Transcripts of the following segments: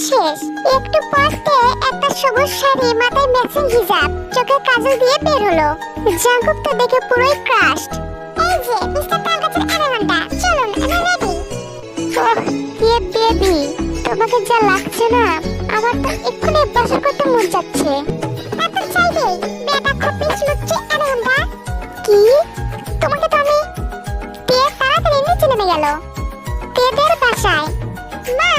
শেষ। একটু পরতে একটা সবুজ শাড়ি, মাথায় ম্যাচিং হিজাব, চোখে কাজল দিয়ে বের হলো। জাঙ্কুক তো দেখে পুরোই ক্রাশড। এই যে মিস্টার তালগাছের অ্যানাকন্ডা, চলুন আমি রেডি। ওহ কে বেবি, তোমাকে যা লাগছে না, আমার তো এক্ষুনি বসা করতে মন যাচ্ছে। এত চাইলেই বেটা খপিস লুচ্চি অ্যানাকন্ডা। কি তোমাকে তো আমি তাড়াতাড়ি নিচে নেমে গেল তেদের বাসায়। মা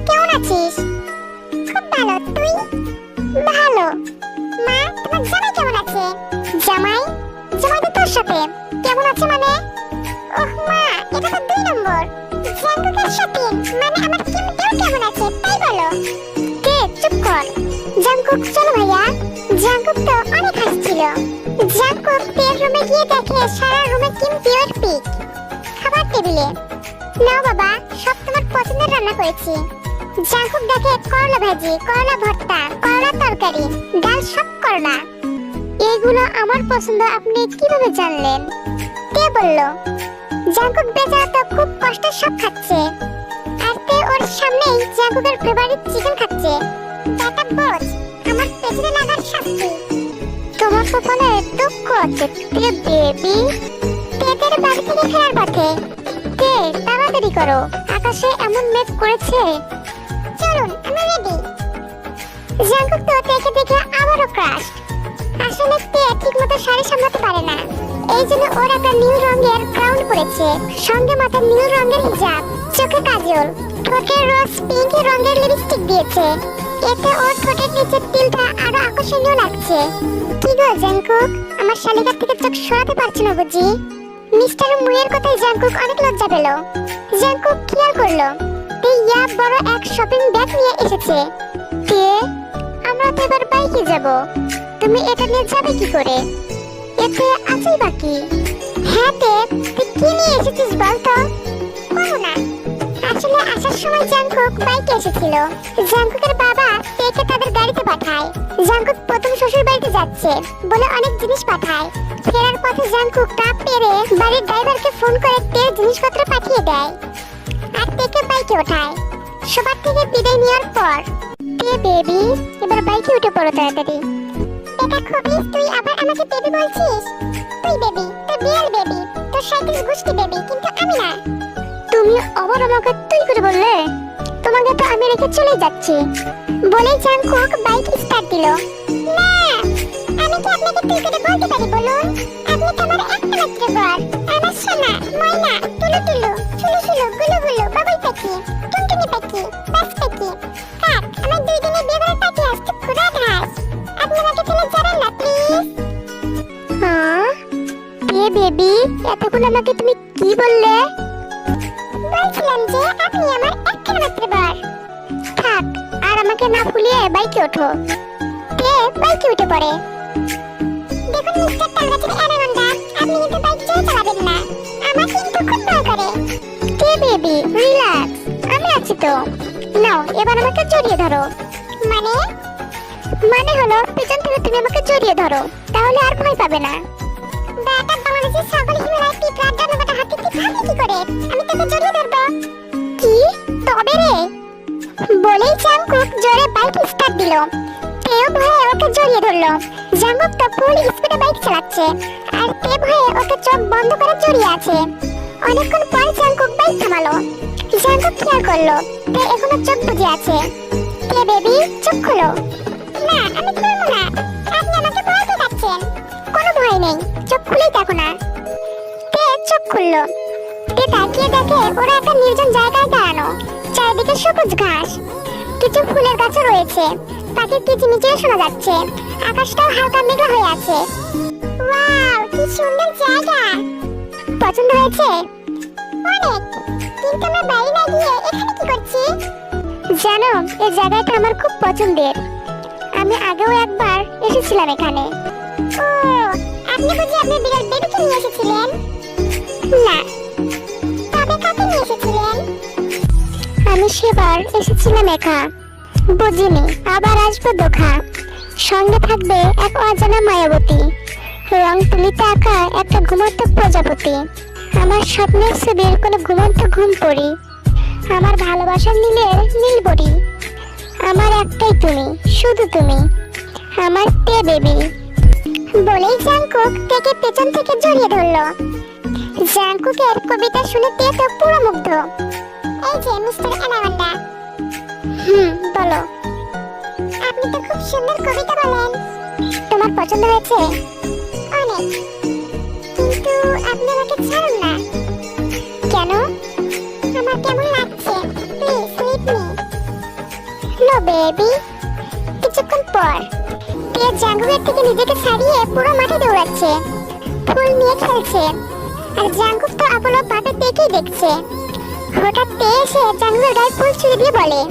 কেমন আছিস? খুব ভালো, তুই? ভালো। মা তোমার জামাই কেমন আছে? জামাই জামাই তো তোর সাথে। কেমন আছে মানে? ওহ মা, এটা তো 2 নম্বর। জাঙ্কুকের সাথে মানে আমার কিমটাও কেমন আছে তাই বলো। কে চুপ কর। জাঙ্কুক চলো ভাইয়া। জাঙ্কুক তো অনেক হাসছিল। জাঙ্কুক তের রুমে গিয়ে দেখে সারা রুমে কিম পিওর পিক। খাবার টেবিলে। নাও বাবা, সব তোমার পছন্দের রান্না করেছি। জাঙ্কুক দেখে করলা ভাজি, করলা ভর্তা, করলা তরকারি, ডাল, সব করলা। এগুলো আমার পছন্দ আপনি কিভাবে জানলেন? কে বললো? জাঙ্কুক বেচারা তো খুব কষ্টের সব খাচ্ছে, আর তে ওর সামনেই জাঙ্কুকের ফেভারিট চিকেন খাচ্ছে। বেটা বোঝ, আমার পেছনে লাগার শাস্তি। তোমার কপালে দুঃখ আছে তে বেবি। তেদের বাড়ি থেকে ফেরার পথে। তে তাড়াতাড়ি করো, আকাশে এমন মেঘ করেছে। চলুন আমি রেডি। জাঙ্কুক তো তেকে দেখে আবারও ক্রাশড। আসলে তে ঠিকমতো শাড়ি সামলাতে পারে না, এই জন্য ওর একটা নীল রঙের ক্রাউন পরেছে, সঙ্গে মাথায় নীল রঙের হিজাব, চোখে কাজল, ঠোঁটে রোজ পিঙ্ক রঙের লিপস্টিক দিয়েছে। এতে ওর ঠোঁটের নিচের তিলটা আরো আকর্ষণীয় লাগছে। কি গো জাঙ্কুক, আমার শালিকার থেকে চোখ সরাতে পারছে না বুঝি? মিস্টার মুয়ের কথায় জাঙ্কুক অনেক লজ্জা পেল। জাঙ্কুক খেয়াল করলো তে ইয়া বড় এক শপিং ব্যাগ নিয়ে এসেছে। তে আমরা তো এবার বাইকে যাব, তুমি এটা নিয়ে যাবে কি করে? এতে আছেই বাকি। হ্যাঁ তে, তুই কি নিয়ে এসেছিস বলতো? কোনো না, আসলে আসার সময় জাঙ্কুক বাইকে এসেছিল। জাঙ্কুকের বাবা তেকে তাদের গাড়িতে পাঠায়। জাঙ্কুক প্রথম শ্বশুর বাড়িতে যাচ্ছে বলে অনেক জিনিস পাঠায়। ফেরার পথে জাঙ্কুক তা পেরে বাড়ির ড্রাইভারকে ফোন করে তের জিনিসপত্র পাঠিয়ে দেয়, আর তেকে বাইকে ওঠায়। সবার থেকে বিদায় নেওয়ার পর তে বেবি এবার বাইকে উঠে পড়ো তাড়াতাড়ি। এটা খবিস, তুই আবার আমাকে বেবি বলছিস? তুই বেবি, তুই বিয়ার বেবি, তোর সাইকেল গুষ্টি বেবি, কিন্তু আমি না। তুমি আবার আমাকে তুই করে বললে? তোমাকে তো আমি রেখে চলে যাচ্ছি বলেই জাঙ্কুক বাইক স্টার্ট দিল। না, আমি কি আপনাকে তুই করে বলতে পারি বলুন? আপনি তো আমার একটা মাত্র বর, আমার সোনা, ময়না, তুলু তুলু, চুলু চুলু, গুলু গুলু, বাবুই পাখি, টুনটুনি পাখি, বাস পাখি, কাক, আমার 2 দিনের বিয়ে করে পাখি আসছে খুদা ঘাস। আপনি আমাকে ফেলে যাবেন না প্লিজ। হ্যাঁ তে বেবি, এতক্ষণ আমাকে তুমি কি বললে? বলছিলাম যে আপনি আমার একটা মাত্র বর। থাক, আর আমাকে না ভুলিয়ে বাইকে ওঠো। তে বাইকে উঠে পড়ে। দেখুন মিস্টার তালগাছের অ্যানাকন্ডা, আপনি কিন্তু বাইক জোরে চালাবেন না, আমার কিন্তু খুব ভয় করে। তে বেবি রিল্যাক্স, আমি আছি তো। নাও এবার আমাকে জড়িয়ে ধরো। মানে? মানে হলো পিছন থেকে তুমি আমাকে জড়িয়ে ধরো, তাহলে আর ভয় পাবে না। বেটা বাংলাদেশের সকল হিমালয় পিঁপড়া ডানাকাটা হাতে কি ভাবে কি করে? আমি তোকে জড়িয়ে ধরবো। কি তবে রে? বলেই জাঙ্কুক জোরে বাইক স্টার্ট দিল। তেও ভয়ে ওকে জড়িয়ে ধরলো। জাঙ্কুক তো ফুল স্পিডে বাইক চালাচ্ছে, আর তে ভয়ে ওকে চোখ বন্ধ করে জড়িয়ে আছে। অনেকক্ষণ পর জাঙ্কুক বাইক থামালো। জাঙ্কুক খেয়াল করলো তে এখনো চোখ বুজে আছে। তে বেবি চোখ খোলো। না, আমি খুলবো না, আপনি আমাকে ভয় দেখাচ্ছেন। কোনো ভয় নেই, চোখ খুলেই দেখো না। তে চোখ খুললো। তে তাকিয়ে দেখে ওরা একটা নির্জন জায়গায় দাঁড়ানো, চারিদিকে সবুজ ঘাস, কিছু ফুলের গাছও রয়েছে, পাখির কিচিমিচিও শোনা যাচ্ছে, আকাশটাও হালকা মেঘলা হয়ে আছে। ওয়াও, কি সুন্দর জায়গা! পছন্দ হয়েছে? অনেক, কিন্তু আমরা বাইরে না গিয়ে এখানে কি করছি? জানো, এই জায়গাটা আমার খুব পছন্দের, আমি আগেও একবার এসেছিলাম এখানে। ও, আপনি বুঝি আপনার বিড়াল বেবিকে নিয়ে এসেছিলেন? না, তবে কাকে নিয়ে এসেছিলেন? আমি সেবার এসেছিলাম একা, বুঝিনি আবার আসবো দোখা। সঙ্গে থাকবে এক অজানা মায়াবতী, রং তুলিতে আঁকা একটা ঘুমন্ত প্রজাপতি। আমার স্বপ্নের ছবির কোনো ঘুমন্ত ঘুম পড়ি, আমার ভালোবাসার নীলের নীলপরি। আমার একটাই তুমি, শুধু তুমি, আমার তে বেবি। বলেই জাংকুক তেকে পেছন থেকে জড়িয়ে ধরলো। জাংকুকের কবিতা শুনে তে তো পুরো মুগ্ধ। এই যে মিস্টার অ্যানাকন্ডা। বলো। আপনি তো খুব সুন্দর কবিতা বলেন। তোমার পছন্দ হয়েছে? অনেক। কিন্তু আপনি আমাকে ছাড়ুন না। কেন? আমার কেমন লাগছে? Please leave me. No baby. কিছুক্ষণ পর তে জাংকুকের থেকে নিজেকে ছাড়িয়ে পুরো মাঠে দৌড়াচ্ছে, ফুল নিয়ে খেলছে। আর জাংকুক তো আপলক ভাবে তেকেই দেখছে। হঠাৎ তে এসে জাংকুকের গায়ে ফুল ছুঁড়ে দিয়ে বলে,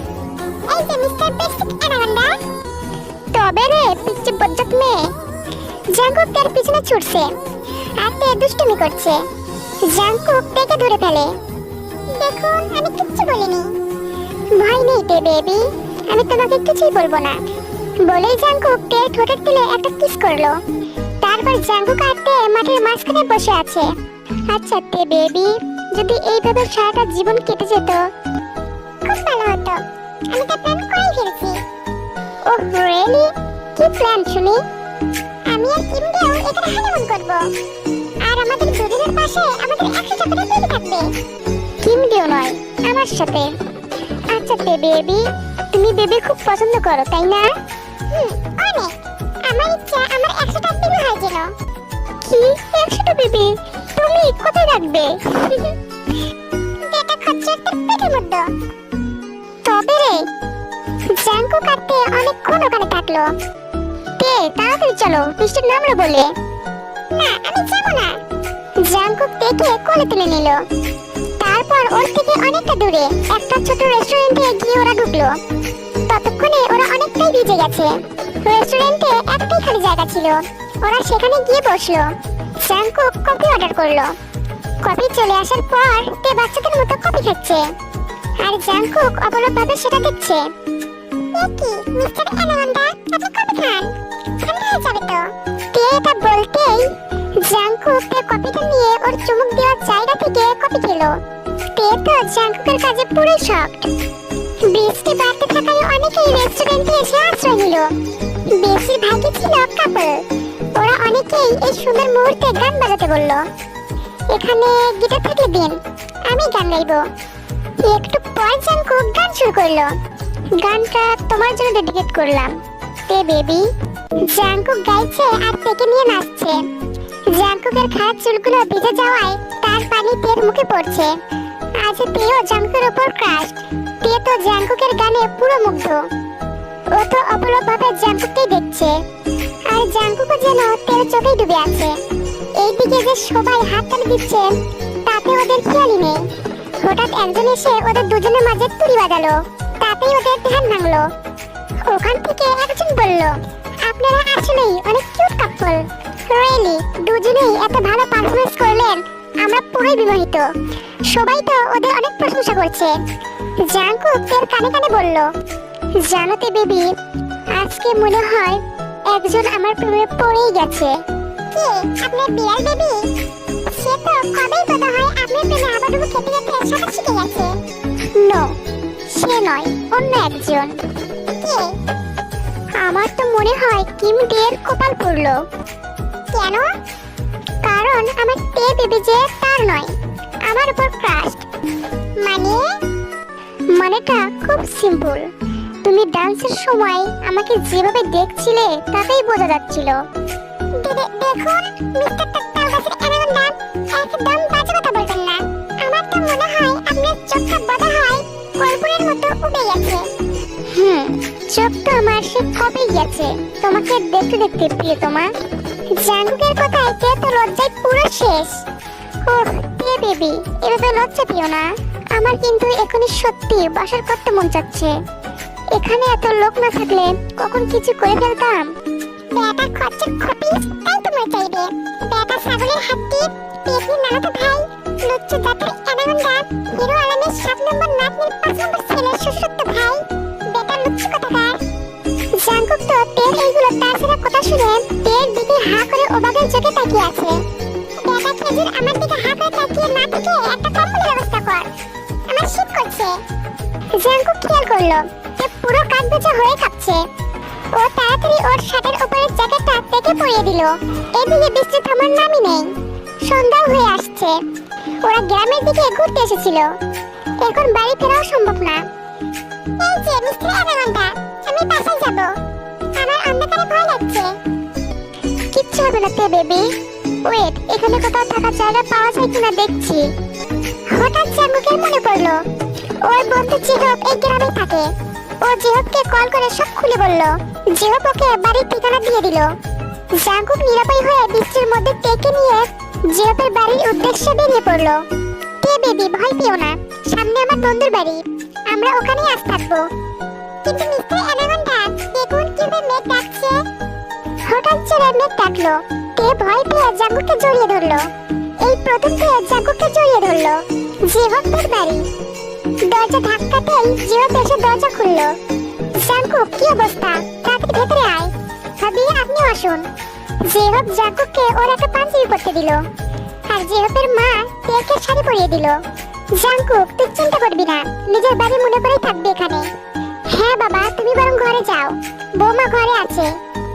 এই যে মিস্টার বেসিক অ্যানাকন্ডা। তবে রে পিচ্চি বজ্জাত মেয়ে। জাংকুক তার পিছনে ছুটছে আর তে দুষ্টুমি করছে। জাংকুক তেকে ধরে ফেলে। দেখুন, আমি কিচ্ছু বলিনি। ভয় নেই তে বেবি, আমি তোমাকে কিছুই বলবো না। বলেই জাংকুক তে ঠোঁটের তুলে একটা কিস করলো। তারপর জাংকুক আর তে মাঠের মাঝখানে বসে আছে। আচ্ছা তে বেবি, যদি এইভাবে সারাটা জীবন কেটে যেত খুব ভালো হতো। আমি তো প্ল্যান করেই ফেলেছি। Oh really? কি প্ল্যান শুনি? আমি আর কিম দিয়েও এখানে হানিমুন করব। আর আমাদের দুজনের পাশে আমাদের 100 টাকার বেবি থাকবে। কিম দিও নয়, আমার সাথে। আচ্ছা তে বেবি, তুমি বেবি খুব পছন্দ করো তাই না? অনেক। আমার ইচ্ছা আমার 100টা বেবি হয় যেন। কি 100টা বেবি? তুমি কোথায় রাখবে? এটা খচ্চর তোর পেটের মধ্যে। তবে রে। জাংকুক আর তে অনেকক্ষণ ওখানে থাকলো। তে তাড়াতাড়ি চলো, বৃষ্টির নামলো বলে। না, আমি যাবো না। জাংকুক তেকে কোলে তুলে নিল। তারপর ওর থেকে অনেকটা দূরে একটা ছোট রেস্টুরেন্টে গিয়ে ওরা ঢুকলো। ততক্ষণে ওরা অনেকটাই ভিজে গেছে। রেস্টুরেন্টে একটাই খালি জায়গা ছিল। ওরা সেখানে গিয়ে বসলো। জাংকুক কফি অর্ডার করলো। কফি চলে আসার পর তে বাচ্চাদের মতো কফি খাচ্ছে। আর জাংকুক অবলকভাবে সেটা দেখছে। কি মিস্টার অ্যানাকন্ডা, আপনি কফি খান? ঠান্ডা হয়ে যাবে তো। তে এটা বলতেই জাংকুক তে কফিটা নিয়ে ওর চুমুক দেওয়ার জায়গা থেকে কফি খেলো। তে তো জাংকুকের কাছে পুরো শকড। বৃষ্টি বাড়তে থাকায় অনেকেই রেস্টুরেন্টে এসে আশ্রয় নিল। বেশিরভাগই ছিল কাপল। ওরা অনেকেই এই সুন্দর মুহূর্তে গান বাজাতে বলল। এখানে গিটার থাকলে দিন, আমি গান গাইবো। একটু পর জাংকুক গান শুরু করলো। গানটা তোমার জন্য ডেডিকেট করলাম তে বেবি। জাংকুক গাইছে আর তেকে নিয়ে নাচছে। জাংকুকের খারাপ চুলগুলো ভিজে যাওয়ায় তার পানি তের মুখে পড়ছে। আজ তেও জাংকুকের উপর ক্রাশ। তে তো জাংকুকের গানে পুরো মুগ্ধ। ও তো অপলকভাবে জাংকুককেই দেখছে। আর জাংকুকও যেন তের চোখেই ডুবে আছে। এইদিকে যে সবাই হাততালি দিচ্ছে তাতে ওদের খেয়ালই নেই। হঠাৎ একজন এসে ওদের দুজনের মাঝে তুড়ি বাজালো। তাতেই ওদের ধ্যান ভাঙলো। ওখান থেকে একজন বলল, আপনারা আসলেই অনেক কিউট কাপল। রিয়েলি, দুজনেই এত ভালো পারফরমেন্স করলেন, আমরা পুরোই বিমোহিত। সবাই তো ওদের অনেক প্রশংসা করছে। জাংকুক তের কানে কানে বলল, জানো তে বেবি, আজকে মনে হয় একজন আমার প্রেমে পড়েই গেছে। কে? আপনার বিড়াল বেবি? সে তো কবেই বোধ হয় আপনার প্রেমে আবারও খেতে খেতে সাঁতার শিখে গেছে। নো, সে নয়, অন্য একজন। কে? আমার তো মনে হয় কিম দের কপাল পড়লো। কেন? কারণ আমার তে বেবি যে তার নয়, আমার উপর ক্রাশ। মানেটা খুব সিম্পল। তুমি ডান্সের সময় আমাকে যেভাবে দেখছিলে তাতেই বোঝা যাচ্ছিল। দেখুন মিস্টার টাকটালগাছের অ্যানাকন্ডা, একদম বাজে কথা বলবেন না। আমার তো মনে হয় আপনার চোখটা বোধ হয় কর্পূরের মতো উঠে গেছে। চোখ তো আমার সে কবেই গেছে তোমাকে দেখতে দেখতে প্রিয়তমা। জাংকুকের কথায় তে তো লজ্জায় পুরো শেষ। ওহ তে বেবি, এভাবে লজ্জা পেও না। আমার কিন্তু এখনই সত্যি বাসার করতে মন চাচ্ছে। এখানে এত লোক না থাকলে কখন কিছু করে ফেলতাম। বেটা খচ্চর খপিস, তাই তোমার চাইবে। বেটা ছাগলের হাড্ডি, পেটনি নানাতো ভাই, লুচ্চু জাতের অ্যানাকন্ডা, হিরো আলমের 7 নম্বর নাতনির 5 নম্বর ছেলের শ্বশুরতো ভাই। বেটা লুচ্চু কোথাকার। জাংকুক তো তের এইগুলো তাছাড়া কথা শুনে তের দিকে হা করে অবাকের চোখে তাকিয়ে আছে। বেটা খেজুর, আমার দিকে হা করে তাকিয়ে না থেকে একটা কম্বলের ব্যবস্থা কর। আমার শীত করছে। জাঙ্কুক খেয়াল করলো যে পুরো কাক ভেজা হয়ে কাঁপছে। ও তাড়াতাড়ি ওর শার্টের উপরের জ্যাকেটটা থেকে পরিয়ে দিল। এদিকে বৃষ্টি থামার নামই নেই। সন্ধ্যা হয়ে আসছে। ওরা গ্রামের দিকে ঘুরতে এসেছিল। এখন বাড়ি ফেরাও সম্ভব না। এই যে মিস্টার আধা ঘন্টা, আমি বাসায় যাব। আমার অন্ধকারে ভয় লাগছে। কিচ্ছু হবে না তে বেবি। ওয়েট, এখানে কোথাও থাকার জায়গা পাওয়া যায় কিনা দেখছি। হঠাৎ জাঙ্কুকের মনে পড়লো ওর বন্ধু জিহব এই গ্রামে থাকে। ও জিহবকে কল করে সব খুলে বলল। জিহব ওকে বাড়ির ঠিকানা দিয়ে দিল। জাঙ্কুক নিরাপয় হয়ে বৃষ্টির মধ্যে টেকে নিয়ে জিহবের বাড়ির উদ্দেশ্যে বেরিয়ে পড়লো। তে বেবি, ভয় পেও না, সামনে আমার বন্ধুর বাড়ি, আমরা ওখানেই আজ থাকবো। কিন্তু মিস্টার অ্যানাকোন্ডা, দেখুন কিভাবে মেঘ ডাকছে। হঠাৎ জোরে মেঘ ডাকলো। তে ভয় পেয়ে জাঙ্কুককে জড়িয়ে ধরলো। এই প্রথম পেয়ে জাঙ্কুককে জড়িয়ে ধরলো। জিহবের বাড়ি। দরজা ধাক্কাতেই জিহব এসে দরজা খুললো। জাঙ্কুক, কি অবস্থা? তাড়াতাড়ি ভেতরে আয়। ভাবি, আপনিও আসুন। জিহব জাঙ্কুককে ওর একটা পাঞ্জাবি পরতে দিল। আর জিহবের মা তেকে শাড়ি পরিয়ে দিল। জাঙ্কুক, তুই চিন্তা করবি না, নিজের বাড়ি মনে করেই থাকবি এখানে। হ্যাঁ বাবা, তুমি বরং ঘরে যাও, বৌমা ঘরে আছে,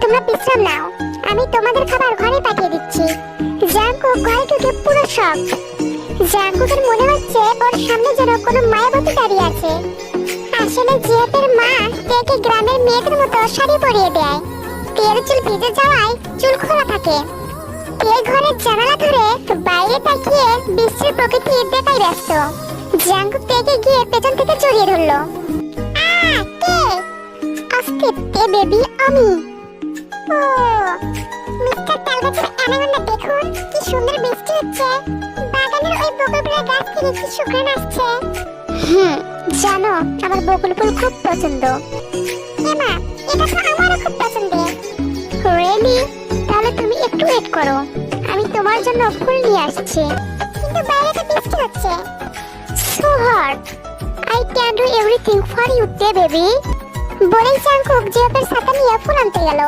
তোমরা বিশ্রাম নাও, আমি তোমাদের খাবার ঘরে পাঠিয়ে দিচ্ছি। জাঙ্কুক ঘরে ঢুকে পুরো শক। জাঙ্কুকের মনে হচ্ছে ওর সামনে যেন কোনো মায়াবতী দাঁড়িয়ে আছে। আসলে জিহবের মা তেকে গ্রামের মেয়েদের মতো শাড়ি পরিয়ে দেয়। তের চুল ভিজে যাওয়ায় চুল খোলা থাকে। তে ঘরের জানালা ধরে বাইরে তাকিয়ে বিশ্বের প্রকৃতি দেখাই ব্যস্ত। জাঙ্কুক তেকে গিয়ে পেছন থেকে জড়িয়ে ধরলো। কে? আস্তে তে বেবি, আমি। ও মিস্টার তালগাছের অ্যানাকোন্ডা, দেখুন কি সুন্দর বৃষ্টি হচ্ছে। বাগানের ওই বকুলফুলের গাছ থেকে কি সুঘ্রাণ আসছে। জানো, আমার বকুল ফুল খুব পছন্দ। এমা, এটা তো আমারও খুব পছন্দের। রিয়েলি? তাহলে তুমি একটু ওয়েট করো, আমি তোমার জন্য ফুল নিয়ে আসছি। কিন্তু বাইরে তো বৃষ্টি হচ্ছে। So hot, I can do everything for you তে বেবি। বলেই জাঙ্কুক জিহবের ছাতা নিয়ে ফুল আনতে গেল।